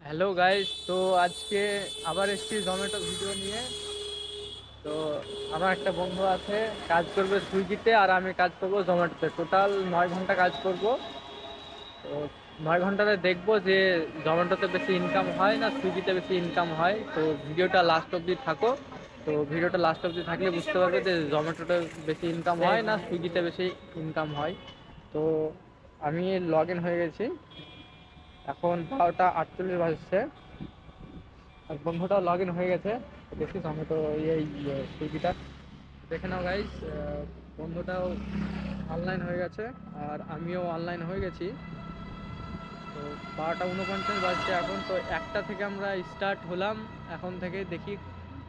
Hello guys, তো আজকে আবার এসেছি জোম্যাটো ভিডিও নিয়ে। তো আমার একটা বন্ধু আছে, কাজ করবে সুইগিতে আর আমি কাজ করব জোম্যাটোতে। টোটাল 9 ঘন্টা কাজ করব। তো 9 ঘন্টাতে দেখবো যে জোম্যাটোতে বেশি ইনকাম হয় না সুইগিতে বেশি ইনকাম হয়। তো ভিডিওটা লাস্ট অবধি থাকো। তো ভিডিওটা লাস্ট অবধি থাকলে বুঝতে পারবে যে জোম্যাটোতে বেশি ইনকাম হয় না সুইগিতে বেশি ইনকাম হয়। তো আমি লগ ইন হয়ে গেছি, এখন 12টা 48 বাজছে। আর বন্ধুটাও লগ ইন হয়ে গেছে। দেখি জমেটো এই সুইগিটা দেখে নাও গাইস। বন্ধুটাও অনলাইন হয়ে গেছে আর আমিও অনলাইন হয়ে গেছি। তো 12টা 49 বাজছে এখন। তো একটা থেকে আমরা স্টার্ট হলাম। এখন থেকে দেখি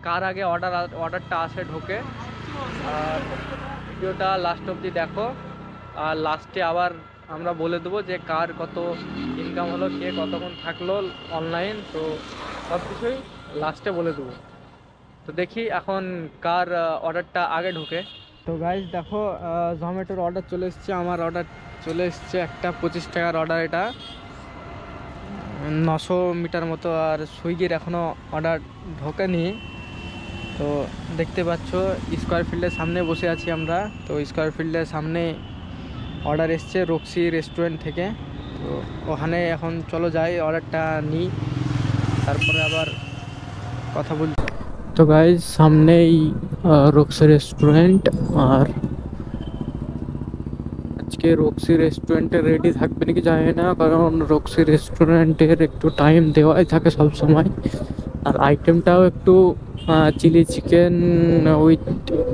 কার আগে অর্ডারটা আসে ঢোকে। আর ভিডিওটা লাস্ট অবধি দেখো। আর লাস্টে আবার আমরা বলে দেবো যে কার কত ইনকাম হলো, কে কতক্ষণ থাকলো অনলাইন। তো সব কিছুই লাস্টে বলে দেবো। তো দেখি এখন কার অর্ডারটা আগে ঢোকে। তো গাইজ দেখো, জোম্যাটোর অর্ডার চলে এসছে। আমার অর্ডার চলে এসছে একটা 25 টাকার অর্ডার। এটা 900 মিটার মতো। আর সুইগির এখনও অর্ডার ঢোকেনি। তো দেখতে পাচ্ছ স্কোয়ার ফিল্ডের সামনে বসে আছি আমরা। তো স্কোয়ার ফিল্ডের সামনে অর্ডার এসছে রক্সি রেস্টুরেন্ট থেকে। তো ওখানে এখন চলো যাই, অর্ডারটা নিই, তারপরে আবার কথা বলি। তো গাইজ সামনেই রক্সি রেস্টুরেন্ট। আর আজকে রক্সি রেস্টুরেন্টে রেডি থাকবে নাকি জানি না, কারণ রক্সি রেস্টুরেন্টের একটু টাইম দেওয়াই থাকে সব সময়। আর আইটেমটাও একটু চিলি চিকেন উইথ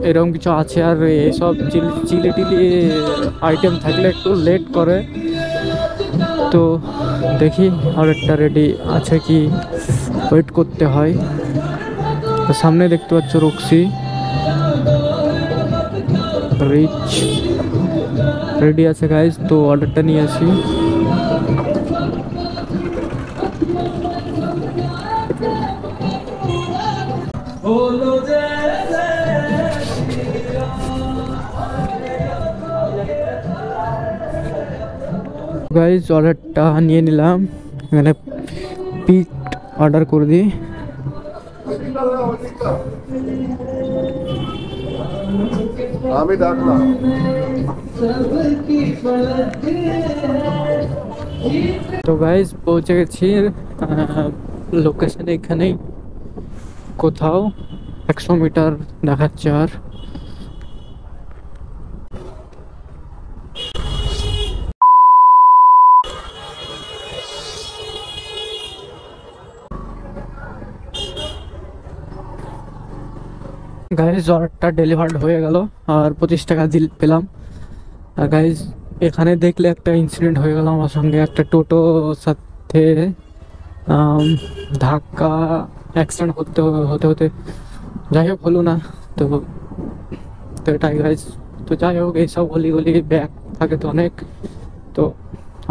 এরকম কিছু আছে। আর এইসব চিলি টিলি আইটেম থাকলে একটু লেট করে। তো দেখি অর্ডারটা রেডি আছে কি, ওয়েট করতে হয়। তো সামনে দেখতে পাচ্ছ রক্সি রিচ রেডি আছে গাইজ। তো অর্ডারটা নিয়ে আসি। গাইজ অর্ডারটা নিয়ে নিলাম। এখানে পিট অর্ডার করে দিই। আমি ডাকলাম। তো গাইজ পৌঁছে গেছি লোকেশনে, এখানেই কোথাও 100 মিটার দেখাচ্ছে। আর গাইজ অর্ডারটা ডেলিভার্ড হয়ে গেল আর 25 টাকা পেলাম। আর গাইজ এখানে দেখলে একটা ইনসিডেন্ট হয়ে গেল আমার সঙ্গে। একটা টোটো সাথে ধাক্কা অ্যাক্সিডেন্ট হতে হতে যাই হোক হলো না। তো তো এটাই গাইজ। তো যাই হোক, এইসব গলি গলি ব্যাগ থাকে তো অনেক, তো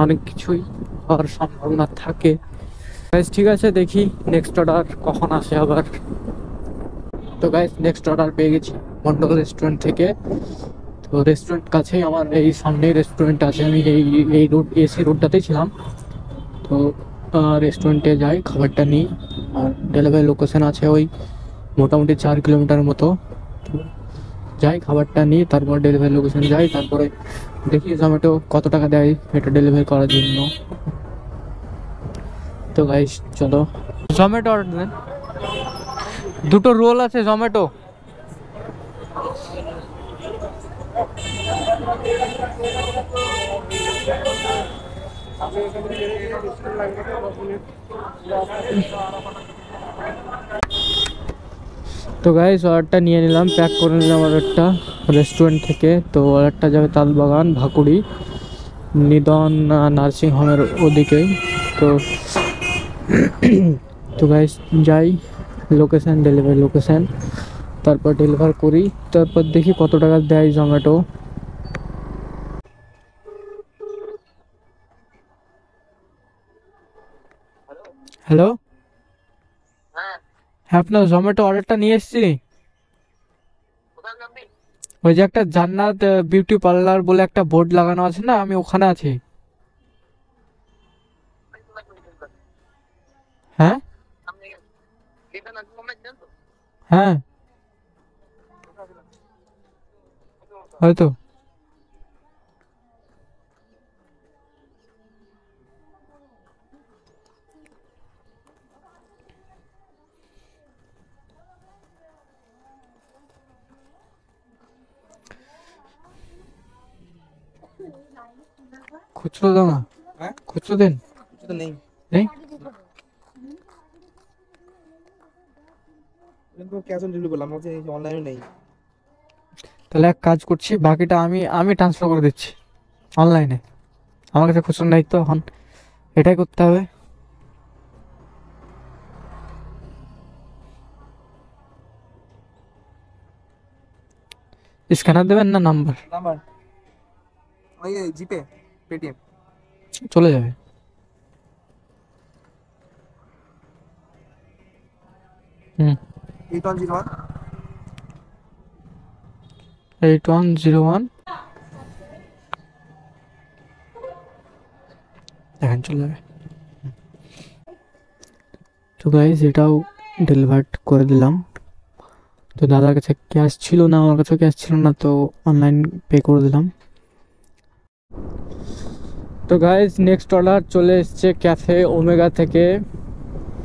অনেক কিছুই হওয়ার সম্ভাবনা থাকে। গাইজ ঠিক আছে, দেখি নেক্সট অর্ডার কখন আসে আবার। তো গাইজ নেক্সট অর্ডার পেয়ে গেছি মন্ডল রেস্টুরেন্ট থেকে। তো রেস্টুরেন্ট কাছেই, আমার এই সামনেই রেস্টুরেন্ট আছে। আমি এই রোড এসি রোডটাতেই ছিলাম। তো রেস্টুরেন্টে যাই, খাবারটা নিই। আর ডেলিভারি লোকেশন আছে ওই মোটামুটি 4 কিলোমিটার মতো। তো যাই, খাবারটা নিই, তারপর ডেলিভারি লোকেশন যাই, তারপরে দেখি জোম্যাটো কত টাকা দেয় এটা ডেলিভারি করার জন্য। তো গাইস চলো জোম্যাটো অর্ডার দেন। দুটো রোল আছে জোম্যাটো। তো গাইস অর্ডারটা নিয়ে নিলাম, প্যাক করে নিলাম অর্ডারটা রেস্টুরেন্ট থেকে। তো অর্ডারটা যাবে তালবাগান ভাকুড়ি নিদন নার্সিং হোমের ওদিকেই। তো তো গাইস যাই লোকেশন, ডেলিভারি লোকেশন, তারপর ডেলিভার করি, তারপর দেখি কত টাকা দেয় জোম্যাটো। হ্যালো, হ্যাঁ আপনার জোম্যাটো অর্ডারটা নিয়ে এসেছি। ওই যে একটা জান্নাত বিউটি পার্লার বলে একটা বোর্ড লাগানো আছে না, আমি ওখানে আছি। হ্যাঁ হয়তো। খুচরো দাও না, খুচরো দেন। নেই নেই ক্যাশ অন ডেলিভারি বললাম যে অনলাইনে নেই। তাহলে এক কাজ করছি, বাকিটা আমি আমি ট্রান্সফার করে দিচ্ছি অনলাইনে। আমার কাছে খুচরো নেই তো এখন, এটাই করতে হবে। স্ক্যানার দেবেন না নাম্বার? নাম্বার ওই জিপে পেটিএম চলে যাবে। হুম 8101 8101 দেখেন চলে যাবে। তো গাইজ এটাও ডেলিভার করে দিলাম। তো দাদার কাছে ক্যাশ ছিল না, আমার কাছেও ক্যাশ ছিল না, তো অনলাইন পে করে দিলাম। তো গাইজ নেক্সট অর্ডার চলে এসছে ক্যাফে ওমেগা থেকে।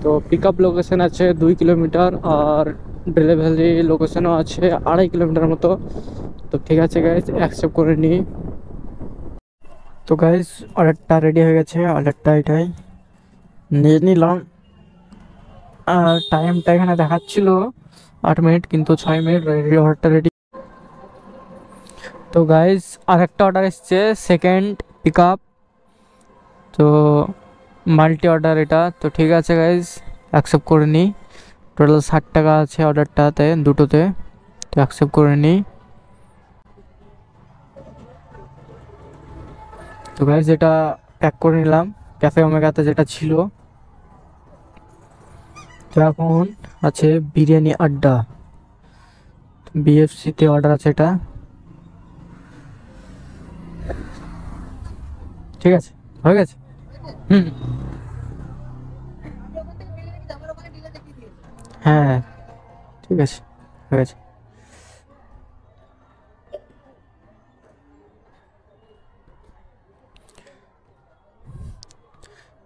তো পিক আপ লোকেশন আছে 2 কিলোমিটার আর ডেলিভারি লোকেশনও আছে 2.5 কিলোমিটার মতো। তো ঠিক আছে গাইজ, অ্যাকসেপ্ট করে নিই। তো গাইজ অর্ডারটা রেডি হয়ে গেছে, অর্ডারটা এটাই নিয়ে নিলাম। আর টাইমটা এখানে দেখাচ্ছিল 8 মিনিট, কিন্তু 6 মিনিট রেডি, অর্ডারটা রেডি। তো গাইজ আর একটা অর্ডার এসছে, সেকেন্ড পিক আপ। তো মাল্টি অর্ডার এটা। তো ঠিক আছে গাইজ, অ্যাকসেপ্ট করে নিই। টোটাল 60 টাকা আছে অর্ডারটাতে, দুটোতে। তো অ্যাকসেপ্ট করে নিই। তো গাইজ এটা প্যাক করে নিলাম ক্যাফে ওমেগাতে যেটা ছিল। তো এখন আছে বিরিয়ানি আড্ডা, বিএফসিতে অর্ডার আছে এটা। ঠিক আছে, হয়ে গেছে। হুম হ্যাঁ ঠিক আছে, হয়ে গেছে।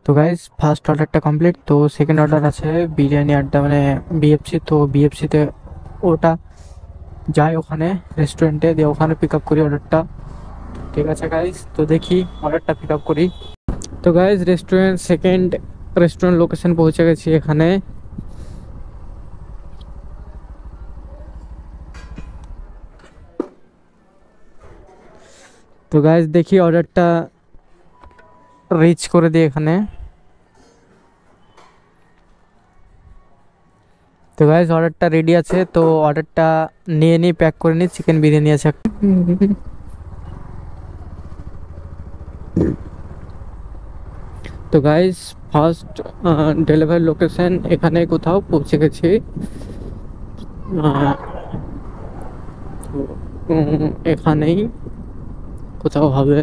তো গাইজ ফার্স্ট অর্ডারটা কমপ্লিট। তো সেকেন্ড অর্ডার আছে বিরিয়ানি আড্ডা মানে বিএফসি। তো বিএফসিতে ওটা যাই ওখানে রেস্টুরেন্টে দিয়ে ওখানে পিক আপ করি অর্ডারটা। ঠিক আছে গাইজ, তো দেখি অর্ডারটা পিক আপ করি। তো guys restaurant second restaurant location পৌঁছে গেছি এখানে। তো গাইজ দেখি অর্ডারটা রিচ করে দিই এখানে। তো গাইজ অর্ডারটা রেডি আছে, তো অর্ডারটা নিয়ে নিই, প্যাক করে নিই। চিকেন বিরিয়ানি আছে একটা। তো গাইজ ফার্স্ট ডেলিভারি লোকেশন এখানে কোথাও পৌঁছে গেছি। তো এখানেই কোথাও হবে।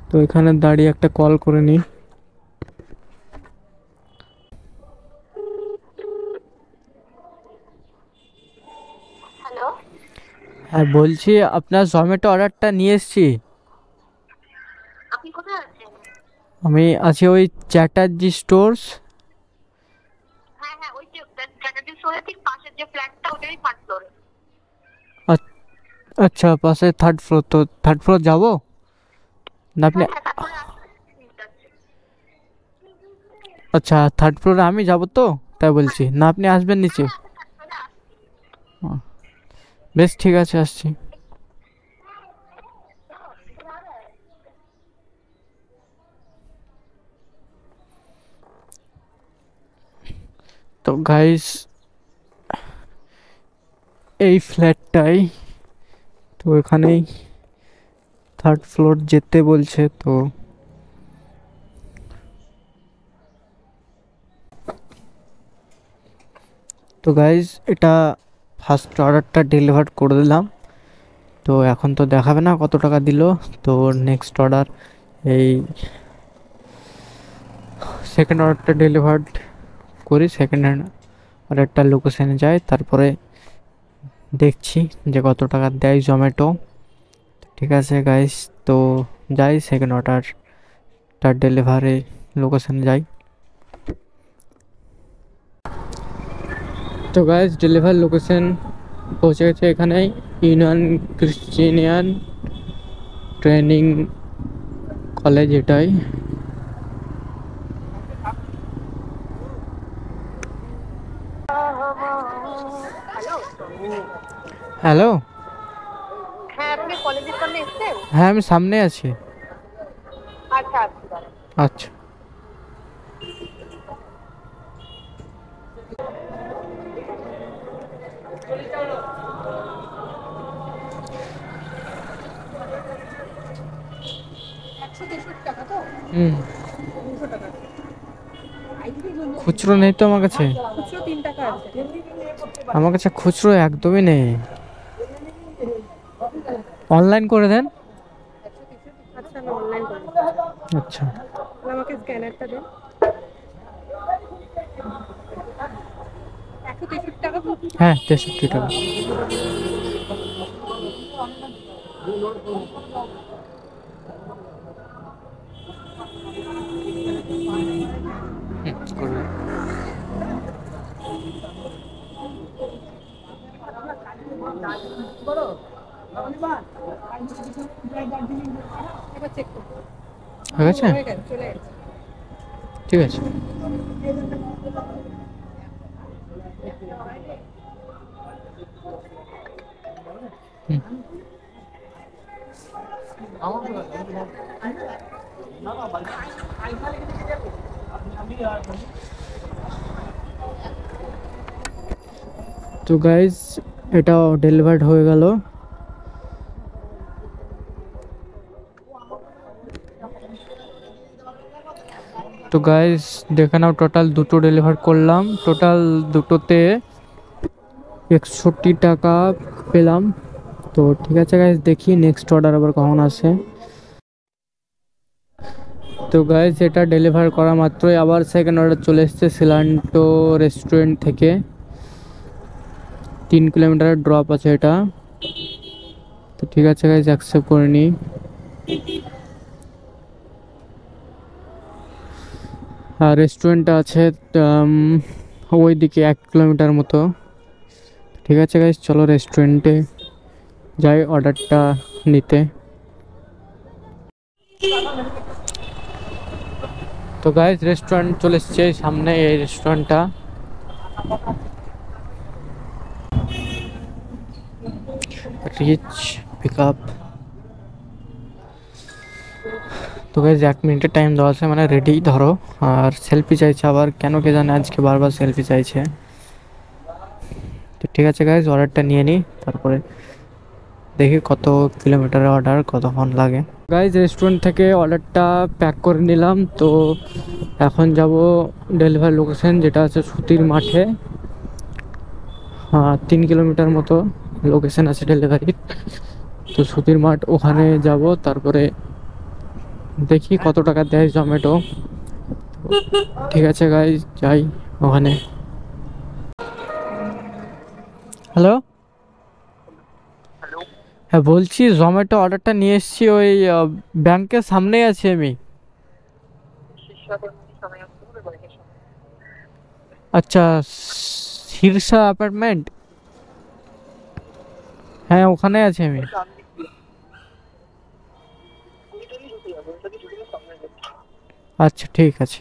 তো এখানে দাঁড়িয়ে একটা কল করে নিই। হ্যালো, হ্যাঁ বলছি, আপনার জোম্যাটো অর্ডারটা নিয়ে এসেছি। আপনি কোথায় আছেন? আমি আছি ওই চ্যাটার্জি স্টোর্স। হ্যাঁ হ্যাঁ, ওই যে চ্যাটার্জি স্টোরের ঠিক পাশের যে ফ্ল্যাটটা ওটারই থার্ড ফ্লোরে। আচ্ছা, পাশে থার্ড ফ্লোর। তো থার্ড ফ্লোর যাবো না আপনি? হ্যাঁ হ্যাঁ, তারপরে আচ্ছা থার্ড ফ্লোরে আমি যাব, তো তাই বলছি না আপনি আসবেন নিচে? ও, বেশ ঠিক আছে, আসছি। তো গাইস এই ফ্ল্যাটটাই, তো এখানেই থার্ড ফ্লোর যেতে বলছে। তো তো গাইস এটা ফার্স্ট অর্ডারটা ডেলিভার করে দিলাম। তো এখন তো দেখাবে না কত টাকা দিল। তো নেক্সট অর্ডার এই সেকেন্ড অর্ডারটা ডেলিভার্ড করি, সেকেন্ড হ্যান্ড অর্ডারটা লোকেশনে যায়, তারপরে দেখছি যে কত টাকা দেয় জোম্যাটো। ঠিক আছে গাইস, তো যাই সেকেন্ড অর্ডারটা ডেলিভারি লোকেশনে যাই। তো গাইস ডেলিভারি লোকেশন পৌঁছে গেছে, এখানে ইউনিয়ন ক্রিশ্চিয়ান ট্রেনিং কলেজ এটাই। হ্যালো, হ্যালো, হ্যাঁ আপনি কলেজের সামনে এসেছেন? হ্যাঁ আমি সামনে আছি। আচ্ছা আচ্ছা দাঁড়ান। আচ্ছা, হুম, খুচরো নেই তো আমার কাছে, আমার কাছে খুচরো একদমই নেই। অনলাইন করে দেন। আচ্ছা আমি অনলাইন করি। আচ্ছা, তাহলে আমাকে স্ক্যানারটা দেন। 163 টাকা তো? হ্যাঁ 63 টাকা। করলাম। এবার চেক করুন। হয়ে গেছে, হয়ে গেছে, চলে গেছে। ঠিক আছে। হুম। তো গাইজ এটাও ডেলিভার্ড হয়ে গেল। তো গাইজ দেখে নাও, টোটাল দুটো ডেলিভার করলাম, টোটাল দুটোতে 61 টাকা পেলাম। তো ঠিক আছে গাইজ, দেখি নেক্সট অর্ডার আবার কখন আসে। তো গাইজ এটা ডেলিভার করা মাত্রই আবার সেকেন্ড অর্ডার চলে এসেছে সিলান্টো রেস্টুরেন্ট থেকে। 3 কিলোমিটারের ড্রপ আছে এটা। তো ঠিক আছে গাইজ, অ্যাকসেপ্ট করে নিই। আর রেস্টুরেন্টটা আছে ওইদিকে 1 কিলোমিটার মতো। ঠিক আছে গাইজ, চলো রেস্টুরেন্টে যাই অর্ডারটা নিতে। তো গাইজ রেস্টুরেন্ট চলে এসছে সামনে, এই রেস্টুরেন্টটা। Reach pick up. তো গাইজ 1 মিনিটের টাইম দেওয়া আছে, মানে রেডি ধরো। আর সেলফি চাইছে আবার, কেন কে জানে আজকে বারবার সেলফি চাইছে। তো ঠিক আছে গাইজ, অর্ডারটা নিয়ে নিই, তারপরে দেখি কত কিলোমিটারের অর্ডার, কতক্ষণ লাগে। গাইজ রেস্টুরেন্ট থেকে অর্ডারটা প্যাক করে নিলাম। তো এখন যাব ডেলিভারি লোকেশন, যেটা আছে সুতির মাঠে। 3 কিলোমিটার মতো লোকেশন আছে ডেলিভারির। তো সুতির মাঠ, ওখানে যাব, তারপরে দেখি কত টাকা দেয় জোম্যাটো। ঠিক আছে গাইজ, যাই ওখানে। হ্যালো, হ্যালো, হ্যাঁ বলছি জোম্যাটো অর্ডারটা নিয়ে এসেছি, ওই ব্যাংকের সামনেই আছি আমি। সময় আসতে হবে বাইকের সামনে। আচ্ছা, শীর্ষা অ্যাপার্টমেন্ট, হ্যাঁ ওখানে আছি আমি। আচ্ছা ঠিক আছে।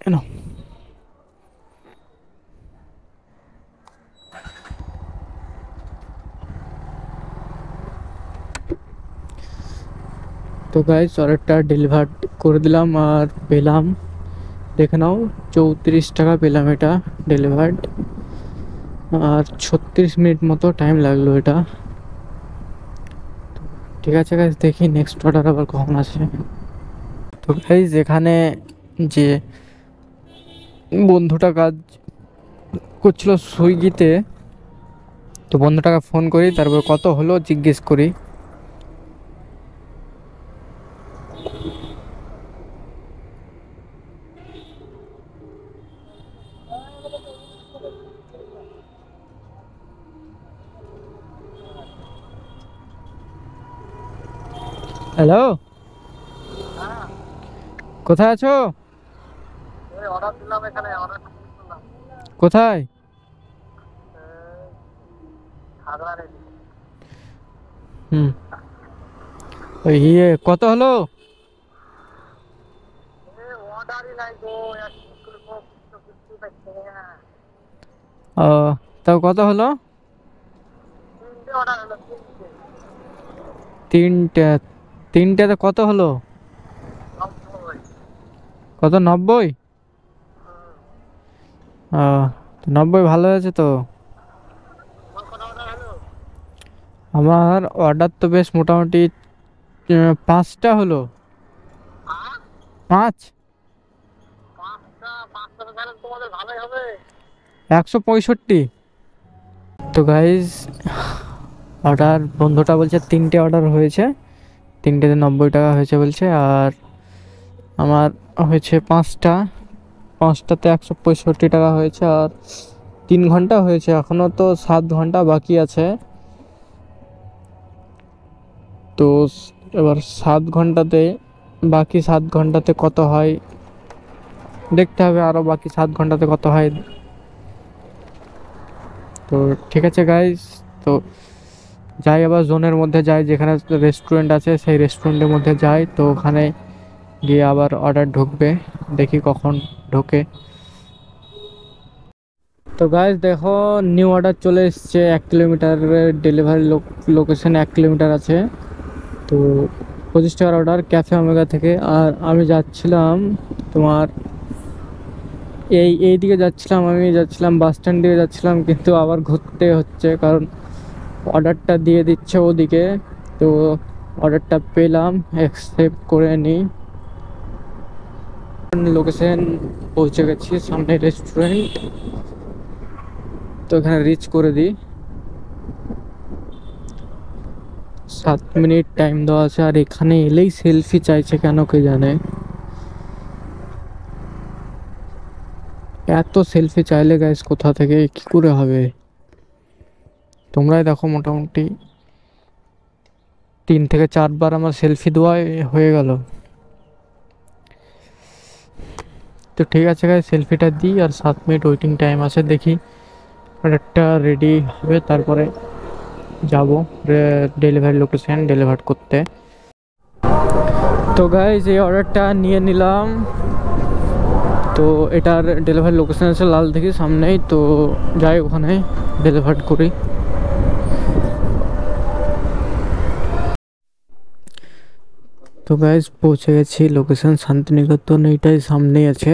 কেন তো তো গাইস অর্ডারটা ডেলিভার করে দিলাম আর পেলাম, দেখে নাও 34 টাকা পেলাম এটা ডেলিভার্ড। আর 36 মিনিট মতো টাইম লাগলো এটা। ঠিক আছে গাইস, দেখি নেক্সট অর্ডার আবার কখন আসে। তো গাইস এখানে যে বন্ধুটা কাজ করছিল সুইগিতে, তো বন্ধুটাকে ফোন করি, তারপর কত হলো জিজ্ঞেস করি। হ্যালো, কোথায় আছো? অর্ডার দিলাম এখানে, অর্ডার কোথায়? খাগড়ারে। হুম, ওই কত হলো? অর্ডারই নাই গো, কিছু পাইছে না। ও, তাও কত হলো? 3টে অর্ডার হলো, 3টে। 3টেতে কত হলো? 90। কত, 90? ও, 90 ভালো হয়েছে তো। কত অর্ডার হলো? আমার অর্ডার তো বেশ মোটামুটি 5টা হলো। 5? 5টা তাহলে তোমাদের ভালোই হবে। 165। তো গাইজ অর্ডার বন্ধুটা বলছে 3টে অর্ডার হয়েছে, 3টেতে 90 টাকা হয়েছে বলছে। আর আমার হয়েছে 5টা, 5টাতে 165 টাকা হয়েছে। আর 3 ঘন্টা হয়েছে, এখনও তো 7 ঘন্টা বাকি আছে। তো এবার 7 ঘন্টাতে, বাকি 7 ঘন্টাতে কত হয় দেখতে হবে, আরও বাকি 7 ঘন্টাতে কত হয়। তো ঠিক আছে গাইজ, তো যাই আবার জোনের মধ্যে যাই, যেখানে রেস্টুরেন্ট আছে সেই রেস্টুরেন্টের মধ্যে যাই। তো ওখানে গিয়ে আবার অর্ডার ঢুকবে, দেখি কখন ঢোকে। তো গাইজ দেখো, নিউ অর্ডার চলে এসছে। 1 কিলোমিটারের ডেলিভারি লোকেশন 1 কিলোমিটার আছে। তো 25 টাকার অর্ডার ক্যাফে ওমেগা থেকে। আর আমি যাচ্ছিলাম তোমার এই দিকে যাচ্ছিলাম, আমি যাচ্ছিলাম বাস স্ট্যান্ড দিকে যাচ্ছিলাম, কিন্তু আবার ঘুরতে হচ্ছে কারণ অর্ডারটা দিয়ে দিচ্ছে ওদিকে। তো অর্ডারটা পেলাম, অ্যাকসেপ্ট করে নিই। লোকেশন পৌঁছে গেছি, সামনে রেস্টুরেন্ট। তো এখানে রিচ করে দিই। 7 মিনিট টাইম দেওয়া আছে। আর এখানে এলেই সেলফি চাইছে, কেন কে জানে। এত সেলফি চাইলে গাইস কোথা থেকে কি করে হবে? তোমরাই দেখো, মোটামুটি 3 থেকে 4 বার আমার সেলফি দেওয়াই হয়ে গেল। তো ঠিক আছে গাইস, সেলফিটা দিই। আর 7 মিনিট ওয়েটিং টাইম আছে, দেখি অর্ডারটা রেডি হবে, তারপরে যাব ডেলিভারি লোকেশন ডেলিভার করতে। তো গাইস এই অর্ডারটা নিয়ে নিলাম। তো এটার ডেলিভারি লোকেশন আছে লালদিঘির সামনেই। তো যাই ওখানে ডেলিভার করি। তো গাইস পৌঁছে গেছি, লোকেশন শান্তিনিকেতন, এইটাই সামনেই আছে।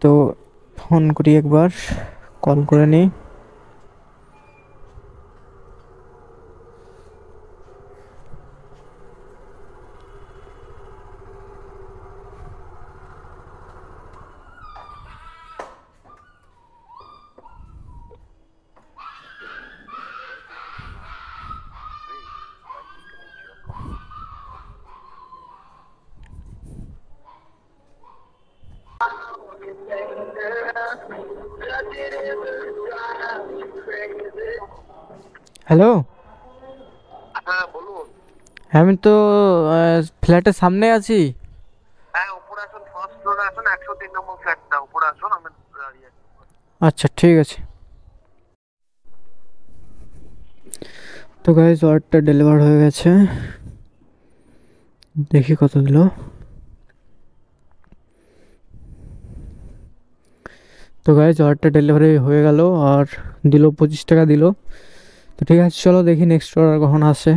তো ফোন করি, একবার কল করে নিই। হ্যালো, হ্যাঁ বলুন। আমি তো ফ্ল্যাটের সামনে আছি। হ্যাঁ উপরে আসুন, ফার্স্ট ফ্লোরে আসুন, 103 নম্বর ফ্ল্যাটটা, উপরে আসুন, আমি দাঁড়িয়ে আছি। আচ্ছা ঠিক আছে। তো গাইজ অর্ডারটা ডেলিভার হয়ে গেছে, দেখি কত দিল। তো গাইজ অর্ডারটা ডেলিভারি হয়ে গেল, আর দিল 25 টাকা দিল। তো ঠিক আছে, চলো দেখি নেক্সট অর্ডার কখন আসে।